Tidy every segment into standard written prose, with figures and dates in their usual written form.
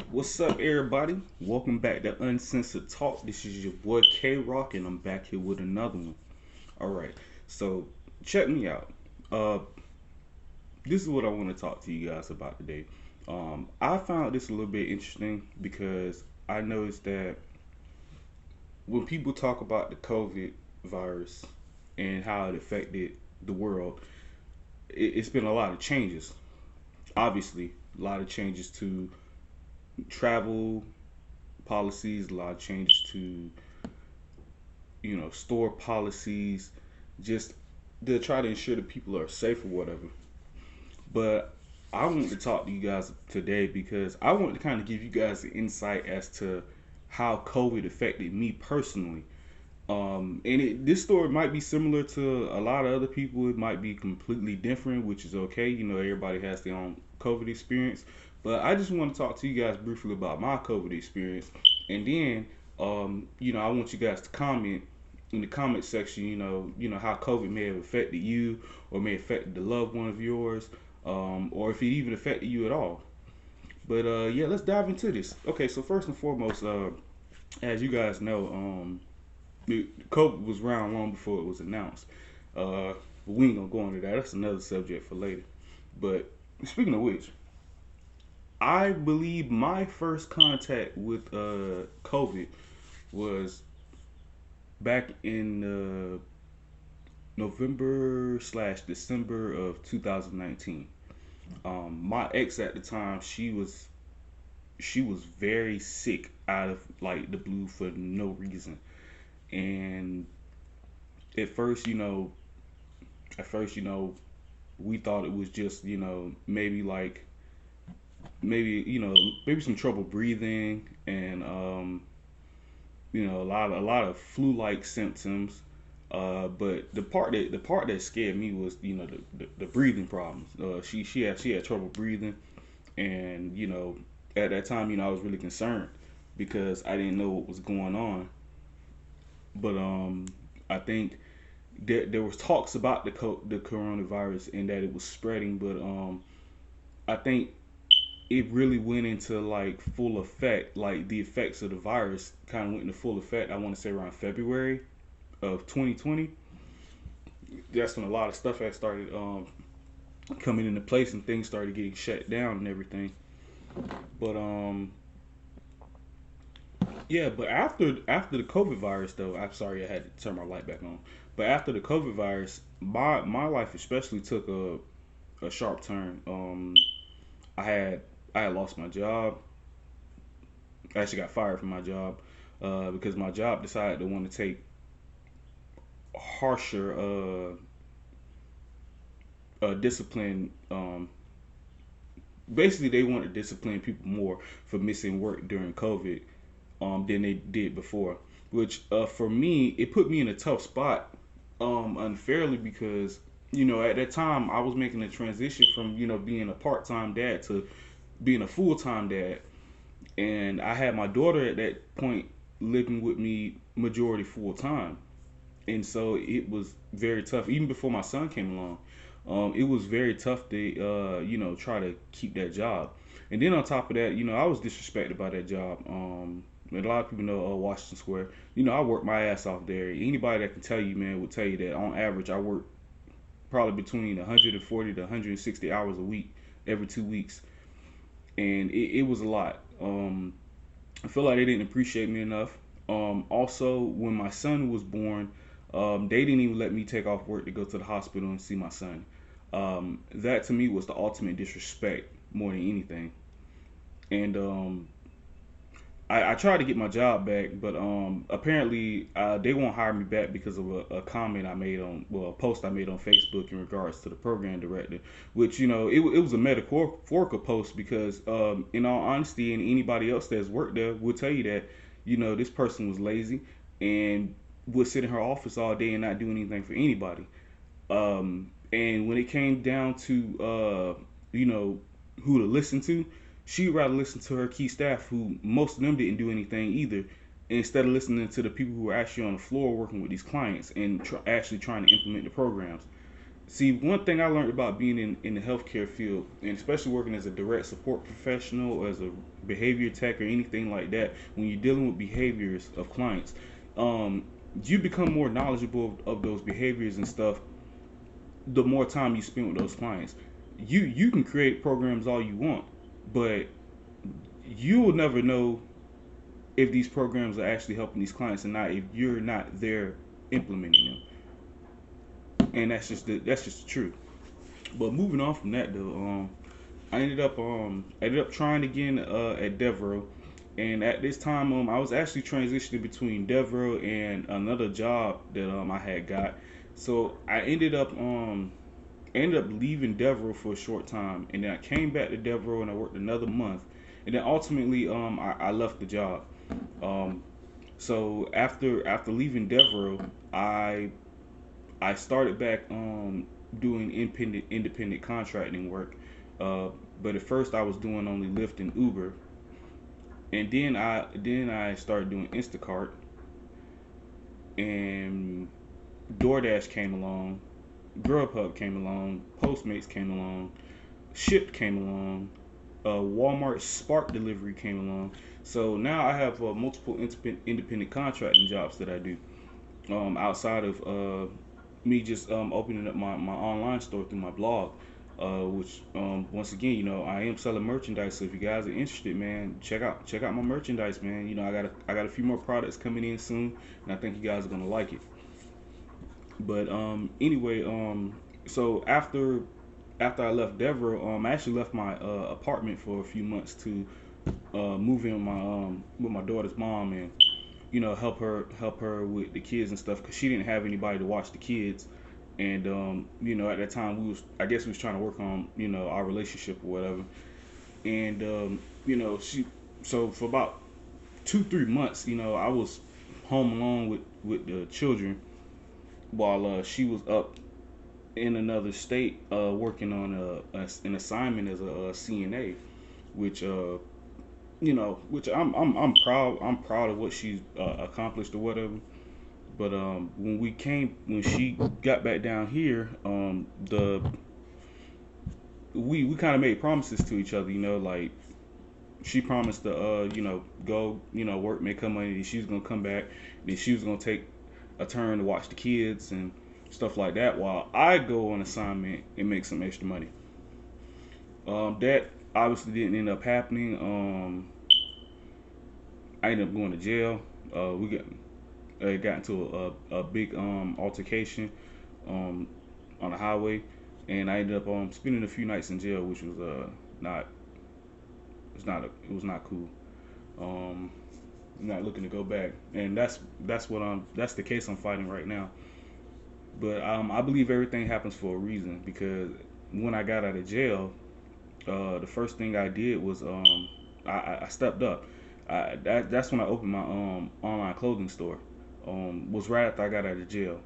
What's up, everybody? Welcome back to Uncensored Talk. This is your boy K Rock, and I'm back here with another one. All right, so check me out. Uh, this is what I want to talk to you guys about today. I found this a little bit interesting because I noticed that when people talk about the COVID virus and how it affected the world, it's been a lot of changes. Obviously, a lot of changes to travel policies, a lot of changes to store policies, just to try to ensure that people are safe or whatever. But I want to talk to you guys today because I want to kind of give you guys an insight as to how COVID affected me personally. This story might be similar to a lot of other people. It might be completely different, which is okay. Everybody has their own COVID experience. But I just want to talk to you guys briefly about my COVID experience, and then, I want you guys to comment in the comment section. How COVID may have affected you, or may have affected the loved one of yours, or if it even affected you at all. But yeah, let's dive into this. Okay, so first and foremost, as you guys know, COVID was around long before it was announced. But we ain't gonna go into that. That's another subject for later. But speaking of which, I believe my first contact with COVID was back in November slash December of 2019. My ex at the time, she was very sick out of like the blue for no reason, and at first, we thought it was just maybe like maybe some trouble breathing and a lot of flu-like symptoms. But the part that scared me was the breathing problems. She had trouble breathing, and at that time I was really concerned because I didn't know what was going on. But I think there was talks about the coronavirus and that it was spreading, but I think it really went into like full effect. Like the effects of the virus kind of went into full effect. I want to say around February of 2020. That's when a lot of stuff had started coming into place and things started getting shut down and everything. But yeah, but after the COVID virus though, I'm sorry I had to turn my light back on. But after the COVID virus, my life especially took a sharp turn. I had I had lost my job. I actually got fired from my job because my job decided to want to take harsher discipline. Basically, they want to discipline people more for missing work during COVID than they did before. Which for me, it put me in a tough spot unfairly because at that time I was making a transition from being a part-time dad to being a full-time dad, and I had my daughter at that point living with me majority full-time, and so it was very tough. Even before my son came along, it was very tough to try to keep that job. And then on top of that, I was disrespected by that job. And a lot of people know Washington Square. I work my ass off there. Anybody that can tell you, man, will tell you that on average I work probably between 140 to 160 hours a week every 2 weeks, and it was a lot. I feel like they didn't appreciate me enough. Also, when my son was born, they didn't even let me take off work to go to the hospital and see my son. That to me was the ultimate disrespect more than anything. And I tried to get my job back, but apparently they won't hire me back because of a comment I made a post I made on Facebook in regards to the program director, which it was a metaphorical post because in all honesty, and anybody else that's worked there will tell you that this person was lazy and would sit in her office all day and not do anything for anybody. And when it came down to who to listen to, she'd rather listen to her key staff, who most of them didn't do anything either, instead of listening to the people who were actually on the floor working with these clients and actually trying to implement the programs. See, one thing I learned about being in the healthcare field, and especially working as a direct support professional or as a behavior tech or anything like that, when you're dealing with behaviors of clients, um, you become more knowledgeable of those behaviors and stuff the more time you spend with those clients. You can create programs all you want, but you will never know if these programs are actually helping these clients or not if you're not there implementing them. And that's just the truth. But moving on from that though, I ended up trying again at Devereaux, and at this time I was actually transitioning between Devereaux and another job that I had got. So I ended up leaving Devereaux for a short time, and then I came back to Devereaux and I worked another month, and then ultimately I left the job. Um, so after leaving Devereaux, I started back doing independent contracting work. Uh, but at first I was doing only Lyft and Uber, and then I started doing Instacart, and DoorDash came along, Grubhub came along, Postmates came along, Shipt came along, Walmart Spark Delivery came along. So now I have multiple independent contracting jobs that I do outside of me just opening up my online store through my blog. Which once again, I am selling merchandise. So if you guys are interested, man, check out my merchandise, man. I got a few more products coming in soon, and I think you guys are gonna like it. But anyway, so after I left Devereaux, I actually left my apartment for a few months to move in with my daughter's mom, and help her with the kids and stuff because she didn't have anybody to watch the kids. And at that time I guess we was trying to work on our relationship or whatever. And she so for about 2 3 months, I was home alone with the children while she was up in another state working on an assignment as a CNA, which which I'm proud of what she's accomplished or whatever. But when she got back down here, the we kind of made promises to each other, like she promised to go work, make her money, and she was gonna come back, then she was gonna take a turn to watch the kids and stuff like that while I go on assignment and make some extra money. That obviously didn't end up happening. I ended up going to jail. We got into a big altercation um, on the highway, and I ended up spending a few nights in jail, which was not it was not cool. Um, I'm not looking to go back, and that's the case I'm fighting right now. But I believe everything happens for a reason because when I got out of jail, the first thing I did was I stepped up. That's when I opened my online clothing store. Was right after I got out of jail,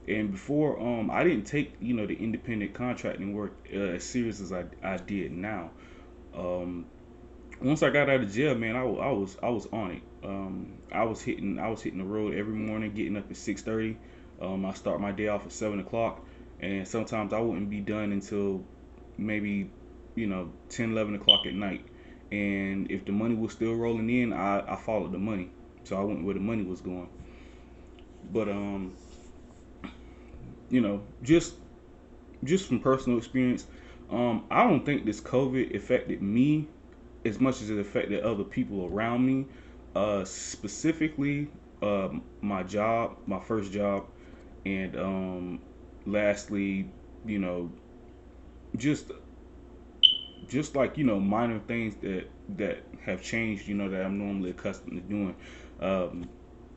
and before I didn't take the independent contracting work as serious as I did now. Um, Once I got out of jail, man, I was on it. I was hitting the road every morning, getting up at 6:30. I start my day off at 7 o'clock, and sometimes I wouldn't be done until maybe 10, 11 o'clock at night. And if the money was still rolling in, I followed the money, so I went where the money was going. But you know, just from personal experience, I don't think this COVID affected me as much as it affected other people around me. Specifically, my job, my first job, and lastly, you know, just like minor things that have changed. That I'm normally accustomed to doing. Um,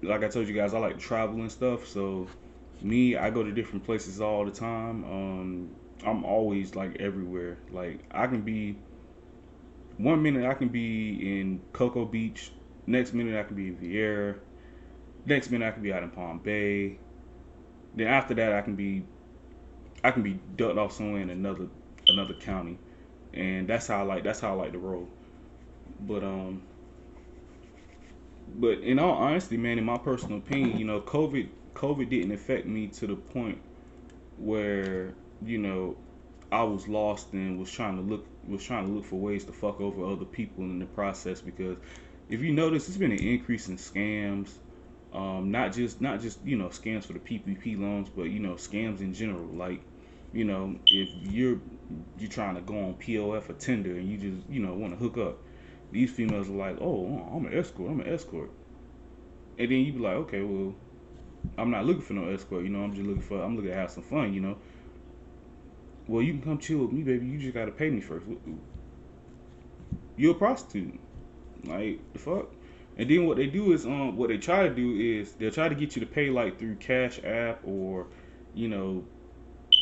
like I told you guys, I like to travel and stuff. So me, I go to different places all the time. I'm always like everywhere. Like I can be one minute I can be in Cocoa Beach, next minute I can be in Vieira, next minute I can be out in Palm Bay. Then after that I can be ducked off somewhere in another county, and that's how I like to roll. But in all honesty, man, in my personal opinion, COVID didn't affect me to the point where you know, I was lost and was trying to look for ways to fuck over other people in the process because if you notice, there's been an increase in scams. Not just scams for the PPP loans, but scams in general. Like, if you're trying to go on POF or Tinder and you just want to hook up, these females are like, oh, I'm an escort, and then you be like, okay, well, I'm not looking for no escort, I'm looking to have some fun. Well, you can come chill with me, baby. You just gotta pay me first. You're a prostitute. Like the fuck. And then what they try to do is they'll try to get you to pay like through Cash App or, you know,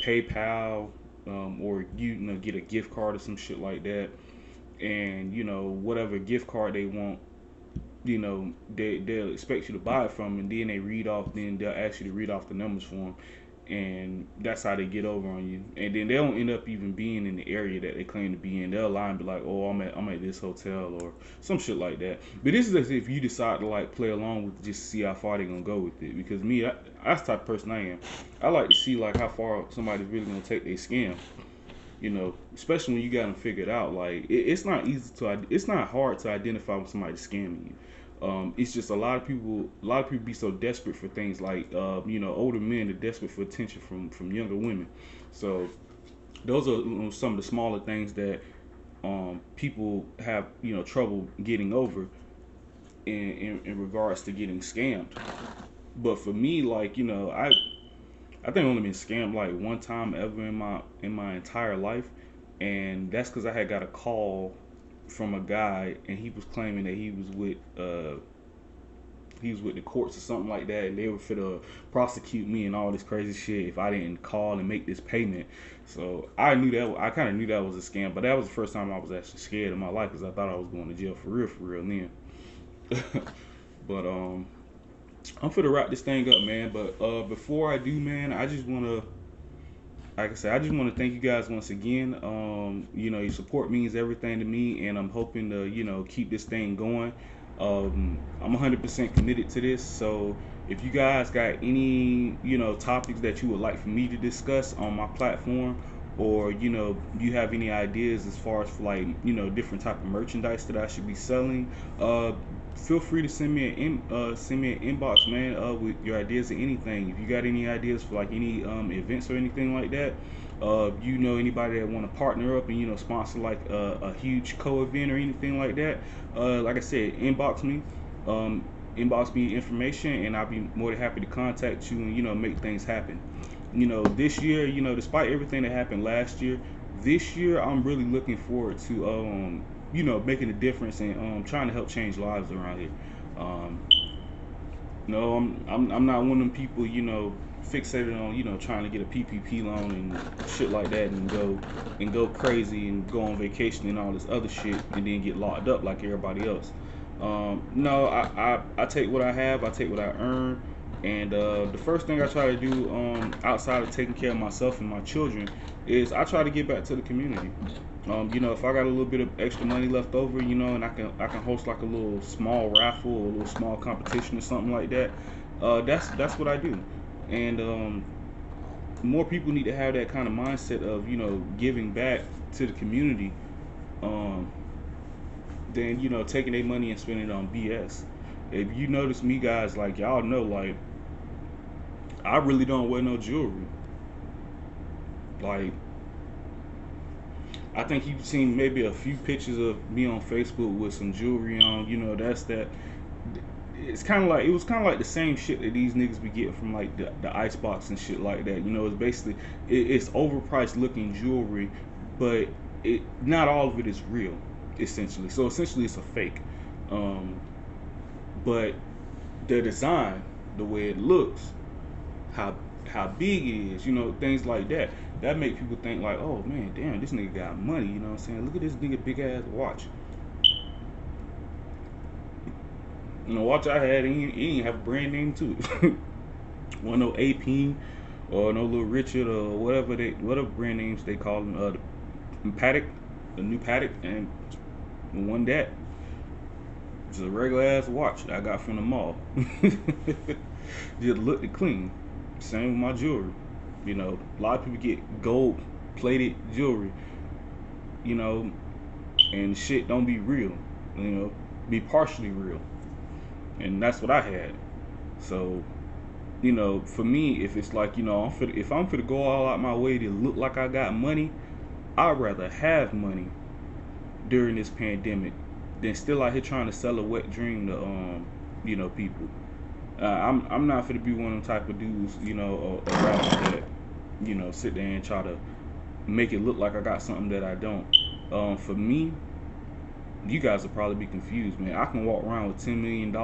PayPal, or get a gift card or some shit like that. And whatever gift card they want, they'll expect you to buy it from, and then they'll ask you to read off the numbers for them, and that's how they get over on you. And then they don't end up even being in the area that they claim to be in. They'll lie and be like, "Oh, I'm at this hotel," or some shit like that. But this is as if you decide to like play along with it, just to see how far they're gonna go with it. Because me, that's the type of person I am. I like to see like how far somebody's really gonna take their scam. Especially when you got them figured out. Like it's not hard to identify when somebody's scamming you. It's just a lot of people be so desperate for things like, older men are desperate for attention from younger women. So those are some of the smaller things that people have trouble getting over in regards to getting scammed. But for me, like I think I've only been scammed like one time ever in my entire life, and that's because I had got a call from a guy, and he was claiming that he was with the courts or something like that, and they were finna prosecute me and all this crazy shit if I didn't call and make this payment. So I kind of knew that was a scam, but that was the first time I was actually scared in my life because I thought I was going to jail for real then. But I'm finna wrap this thing up, man. But before I do, man, I just wanna, like I said, I just want to thank you guys once again. Your support means everything to me, and I'm hoping to, keep this thing going. I'm 100% committed to this. So if you guys got any, topics that you would like for me to discuss on my platform, or you have any ideas as far as like different type of merchandise that I should be selling, feel free to send me an inbox, man, with your ideas or anything. If you got any ideas for like any events or anything like that, anybody that want to partner up and sponsor like a huge co-event or anything like that, like I said, um, inbox me information, and I'll be more than happy to contact you and make things happen. This year, despite everything that happened last year, this year I'm really looking forward to making a difference and trying to help change lives around here. Um, no, I'm not one of them people, fixated on, trying to get a PPP loan and shit like that, and go crazy and go on vacation and all this other shit and then get locked up like everybody else. No, I take what I have, I take what I earn, and the first thing I try to do, outside of taking care of myself and my children, is I try to get back to the community. If I got a little bit of extra money left over, and I can host like a little small raffle or a little small competition or something like that. That's what I do, and more people need to have that kind of mindset of giving back to the community, um, than taking their money and spending it on BS. If you notice me, guys, like y'all know, like I really don't wear no jewelry. Like I think you've seen maybe a few pictures of me on Facebook with some jewelry on. That's that. It was kind of like the same shit that these niggas be getting from like the icebox and shit like that. It's basically it's overpriced looking jewelry, but not all of it is real, essentially. So essentially, it's a fake. Um, but the design, the way it looks, how how big it is, things like that. That make people think like, oh man, damn, this nigga got money. You know what I'm saying? Look at this nigga big ass watch. Watch I had, he ain't have a brand name too. One no AP or no little Richard or whatever brand names they call them. The Patek, the new Patek, and one that. It's a regular ass watch that I got from the mall. Just looked clean. Same with my jewelry. You know, a lot of people get gold plated jewelry, you know, and shit don't be real. You know, be partially real. And that's what I had. So, you know, for me, if it's like, you know, if I'm for to go all out my way to look like I got money, I'd rather have money during this pandemic than still out here trying to sell a wet dream to you know, people. I'm not for to be one of them type of dudes, you know, or rappers that, you know, sit there and try to make it look like I got something that I don't. For me, you guys will probably be confused, man. I can walk around with $10 million,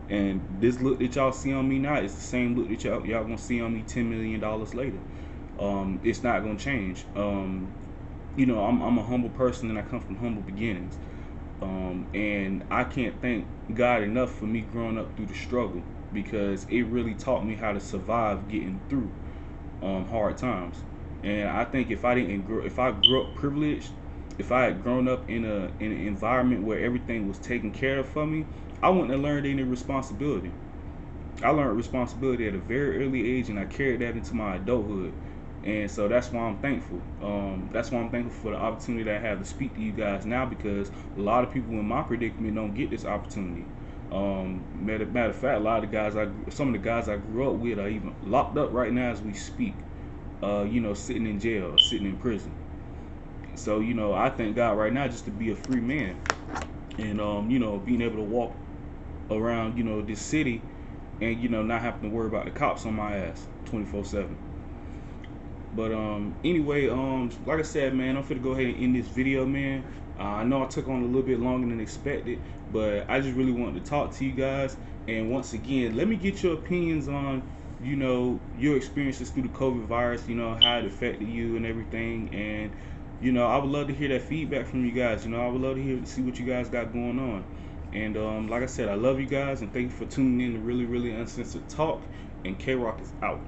and this look that y'all see on me now is the same look that y'all gonna see on me $10 million later. It's not gonna change. You know, I'm a humble person and I come from humble beginnings. And I can't thank God enough for me growing up through the struggle, because it really taught me how to survive getting through hard times. And I think if I grew up privileged, if I had grown up in an environment where everything was taken care of for me, I wouldn't have learned any responsibility. I learned responsibility at a very early age, and I carried that into my adulthood. And so that's why I'm thankful. That's why I'm thankful for the opportunity that I have to speak to you guys now, because a lot of people in my predicament don't get this opportunity. Matter of fact, a lot of the guys, some of the guys I grew up with are even locked up right now as we speak. You know, sitting in jail, sitting in prison. So, you know, I thank God right now just to be a free man, and you know, being able to walk around, you know, this city, and, you know, not having to worry about the cops on my ass 24/7. But anyway, like I said, man, I'm finna go ahead and end this video, man. I know I took on a little bit longer than expected, but I just really wanted to talk to you guys. And once again, let me get your opinions on, you know, your experiences through the COVID virus, you know, how it affected you and everything. And, you know, I would love to hear that feedback from you guys. You know, I would love to see what you guys got going on. And like I said, I love you guys, and thank you for tuning in to Really Really Uncensored Talk. And K-Rock is out.